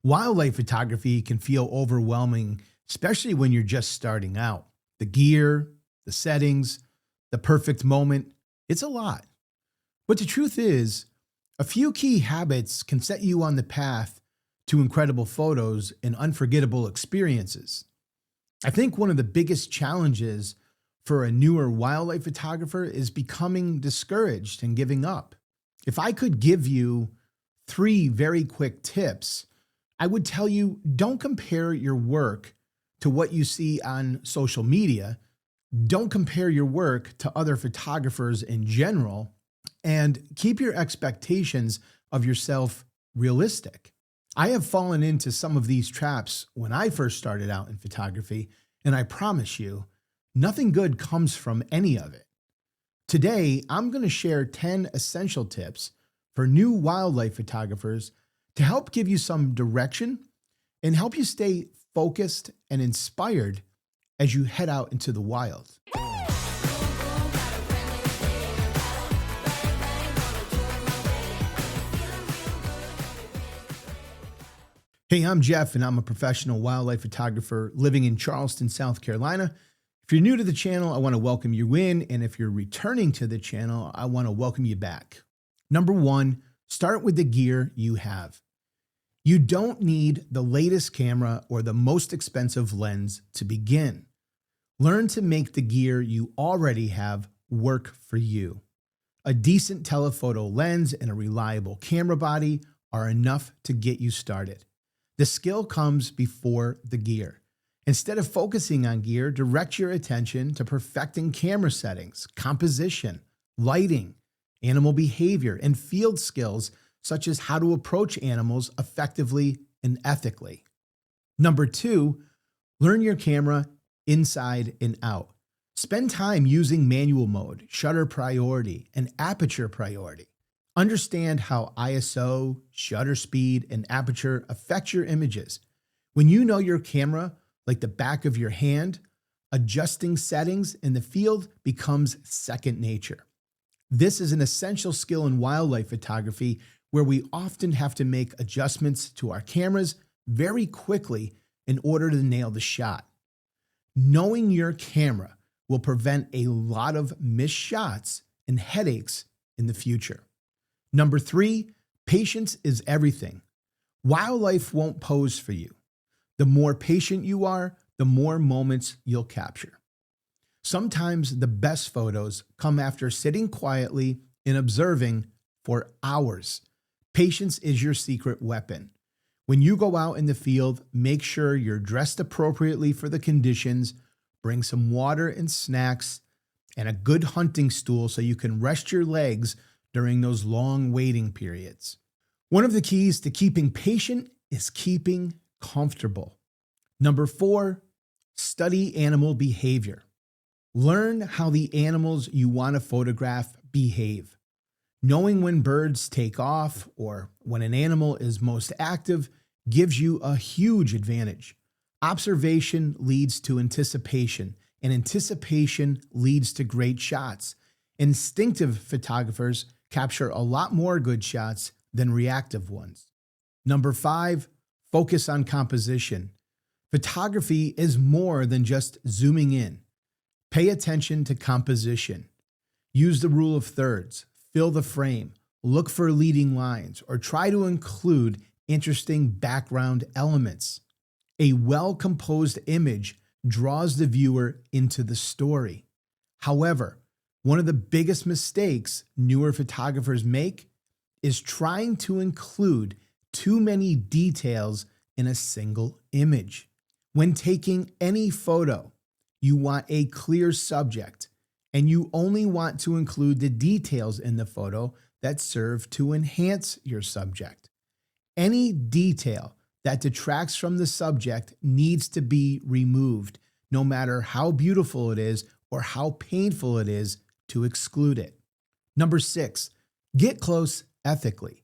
Wildlife photography can feel overwhelming, especially when you're just starting out. The gear, the settings, the perfect moment, it's a lot. But the truth is, a few key habits can set you on the path to incredible photos and unforgettable experiences. I think one of the biggest challenges for a newer wildlife photographer is becoming discouraged and giving up. If I could give you 3 very quick tips, I would tell you, don't compare your work to what you see on social media. Don't compare your work to other photographers in general, and keep your expectations of yourself realistic. I have fallen into some of these traps when I first started out in photography, and I promise you, nothing good comes from any of it. Today, I'm going to share 10 essential tips for new wildlife photographers to help give you some direction and help you stay focused and inspired as you head out into the wild. Hey, I'm Jeff, and I'm a professional wildlife photographer living in Charleston, South Carolina. If you're new to the channel, I want to welcome you in, and if you're returning to the channel, I want to welcome you back. Number 1, start with the gear you have. You don't need the latest camera or the most expensive lens to begin. Learn to make the gear you already have work for you. A decent telephoto lens and a reliable camera body are enough to get you started. The skill comes before the gear. Instead of focusing on gear, direct your attention to perfecting camera settings, composition, lighting, animal behavior, and field skills such as how to approach animals effectively and ethically. Number 2, learn your camera inside and out. Spend time using manual mode, shutter priority, and aperture priority. Understand how ISO, shutter speed, and aperture affect your images. When you know your camera like the back of your hand, adjusting settings in the field becomes second nature. This is an essential skill in wildlife photography where we often have to make adjustments to our cameras very quickly in order to nail the shot. Knowing your camera will prevent a lot of missed shots and headaches in the future. Number 3, patience is everything. Wildlife won't pose for you. The more patient you are, the more moments you'll capture. Sometimes the best photos come after sitting quietly and observing for hours. Patience is your secret weapon. When you go out in the field, make sure you're dressed appropriately for the conditions, bring some water and snacks, and a good hunting stool so you can rest your legs during those long waiting periods. One of the keys to keeping patient is keeping comfortable. Number 4, study animal behavior. Learn how the animals you want to photograph behave. Knowing when birds take off or when an animal is most active gives you a huge advantage. Observation leads to anticipation, and anticipation leads to great shots. Instinctive photographers capture a lot more good shots than reactive ones. Number 5, focus on composition. Photography is more than just zooming in. Pay attention to composition. Use the rule of thirds. Fill the frame, look for leading lines, or try to include interesting background elements. A well-composed image draws the viewer into the story. However, one of the biggest mistakes newer photographers make is trying to include too many details in a single image. When taking any photo, you want a clear subject, and you only want to include the details in the photo that serve to enhance your subject. Any detail that detracts from the subject needs to be removed, no matter how beautiful it is or how painful it is to exclude it. Number 6, get close ethically.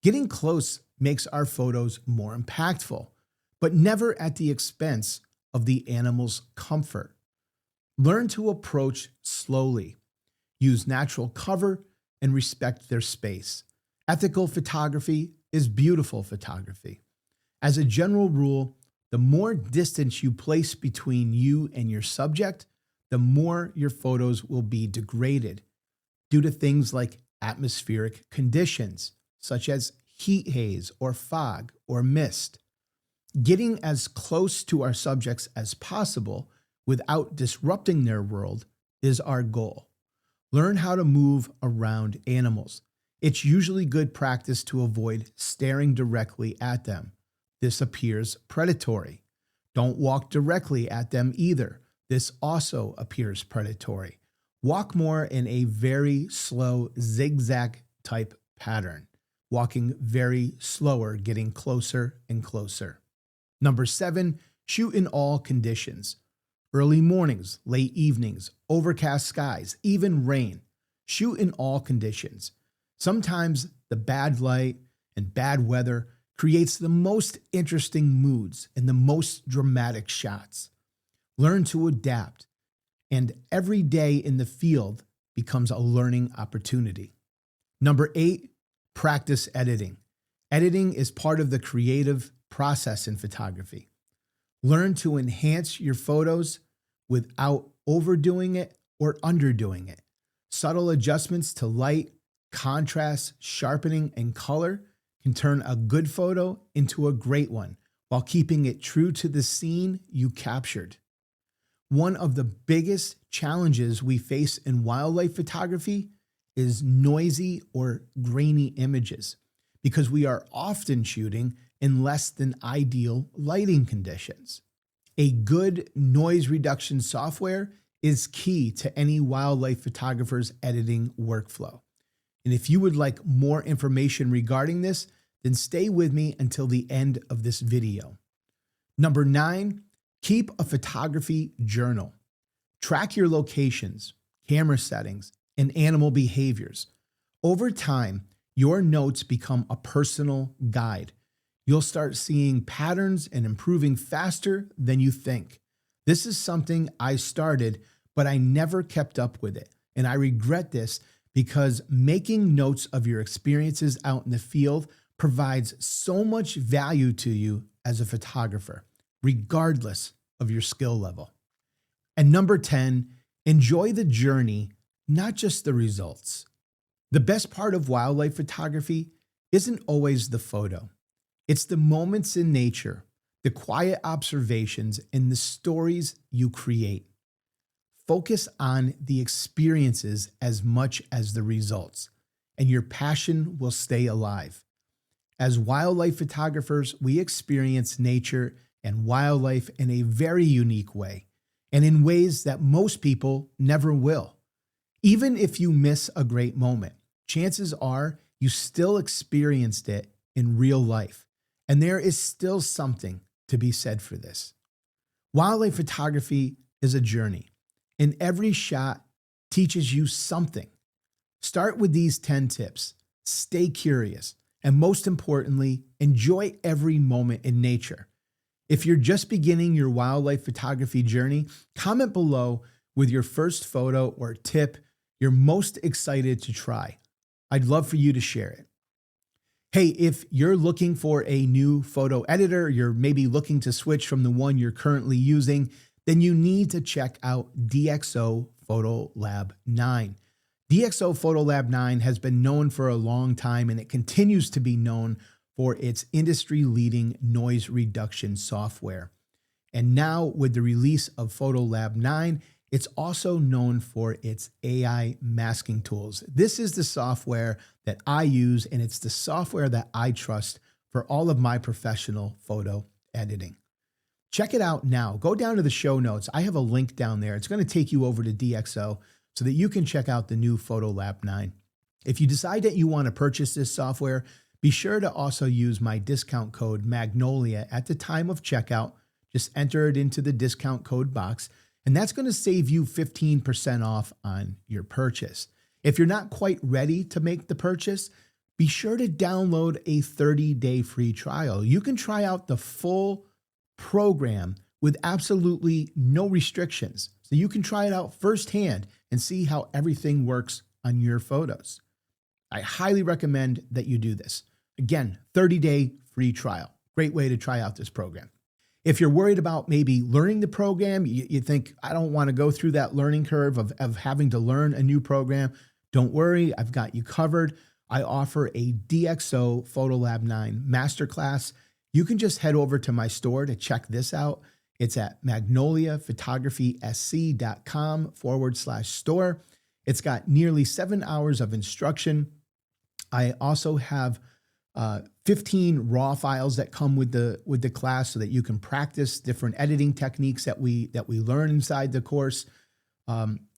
Getting close makes our photos more impactful, but never at the expense of the animal's comfort. Learn to approach slowly. Use natural cover and respect their space. Ethical photography is beautiful photography. As a general rule, the more distance you place between you and your subject, the more your photos will be degraded due to things like atmospheric conditions, such as heat haze or fog or mist. Getting as close to our subjects as possible without disrupting their world is our goal. Learn how to move around animals. It's usually good practice to avoid staring directly at them. This appears predatory. Don't walk directly at them either. This also appears predatory. Walk more in a very slow zigzag type pattern, walking very slower, getting closer and closer. Number 7, shoot in all conditions. Early mornings, late evenings, overcast skies, even rain. Shoot in all conditions. Sometimes the bad light and bad weather creates the most interesting moods and the most dramatic shots. Learn to adapt, and every day in the field becomes a learning opportunity. Number 8, practice editing. Editing is part of the creative process in photography. Learn to enhance your photos without overdoing it or underdoing it. Subtle adjustments to light, contrast, sharpening, and color can turn a good photo into a great one while keeping it true to the scene you captured. One of the biggest challenges we face in wildlife photography is noisy or grainy images, because we are often shooting in less than ideal lighting conditions. A good noise reduction software is key to any wildlife photographer's editing workflow. And if you would like more information regarding this, then stay with me until the end of this video. Number 9, keep a photography journal. Track your locations, camera settings, and animal behaviors. Over time, your notes become a personal guide. You'll start seeing patterns and improving faster than you think. This is something I started, but I never kept up with it. And I regret this because making notes of your experiences out in the field provides so much value to you as a photographer, regardless of your skill level. And number 10, enjoy the journey, not just the results. The best part of wildlife photography isn't always the photo. It's the moments in nature, the quiet observations, and the stories you create. Focus on the experiences as much as the results, and your passion will stay alive. As wildlife photographers, we experience nature and wildlife in a very unique way, and in ways that most people never will. Even if you miss a great moment, chances are you still experienced it in real life, and there is still something to be said for this. Wildlife photography is a journey, and every shot teaches you something. Start with these 10 tips. Stay curious, and most importantly, enjoy every moment in nature. If you're just beginning your wildlife photography journey, comment below with your first photo or tip you're most excited to try. I'd love for you to share it. Hey, if you're looking for a new photo editor, you're maybe looking to switch from the one you're currently using, then you need to check out DxO Photolab 9. DxO Photolab 9 has been known for a long time, and it continues to be known for its industry-leading noise reduction software. And now with the release of Photolab 9, it's also known for its AI masking tools. This is the software that I use, and it's the software that I trust for all of my professional photo editing. Check it out now. Go down to the show notes. I have a link down there. It's going to take you over to DxO so that you can check out the new Photolab 9. If you decide that you want to purchase this software, be sure to also use my discount code Magnolia at the time of checkout. Just enter it into the discount code box, and that's going to save you 15% off on your purchase. If you're not quite ready to make the purchase, be sure to download a 30-day free trial. You can try out the full program with absolutely no restrictions. So you can try it out firsthand and see how everything works on your photos. I highly recommend that you do this. Again, 30-day free trial. Great way to try out this program. If you're worried about maybe learning the program, you think, I don't want to go through that learning curve of having to learn a new program, don't worry, I've got you covered. I offer a DxO Photolab 9 Masterclass. You can just head over to my store to check this out. It's at magnoliaphotographysc.com/store. It's got nearly 7 hours of instruction. I also have 15 raw files that come with the class so that you can practice different editing techniques that we learn inside the course.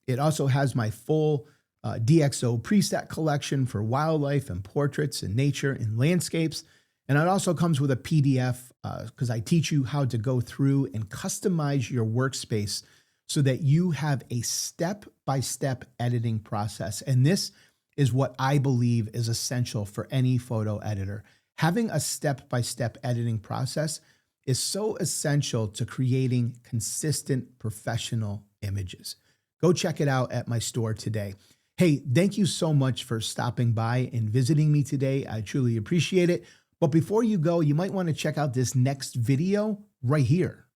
It also has my full DxO preset collection for wildlife and portraits and nature and landscapes. And it also comes with a PDF because I teach you how to go through and customize your workspace so that you have a step-by-step editing process. And this is what I believe is essential for any photo editor. Having a step-by-step editing process is so essential to creating consistent professional images. Go check it out at my store today. Hey, thank you so much for stopping by and visiting me today. I truly appreciate it. But before you go, you might want to check out this next video right here.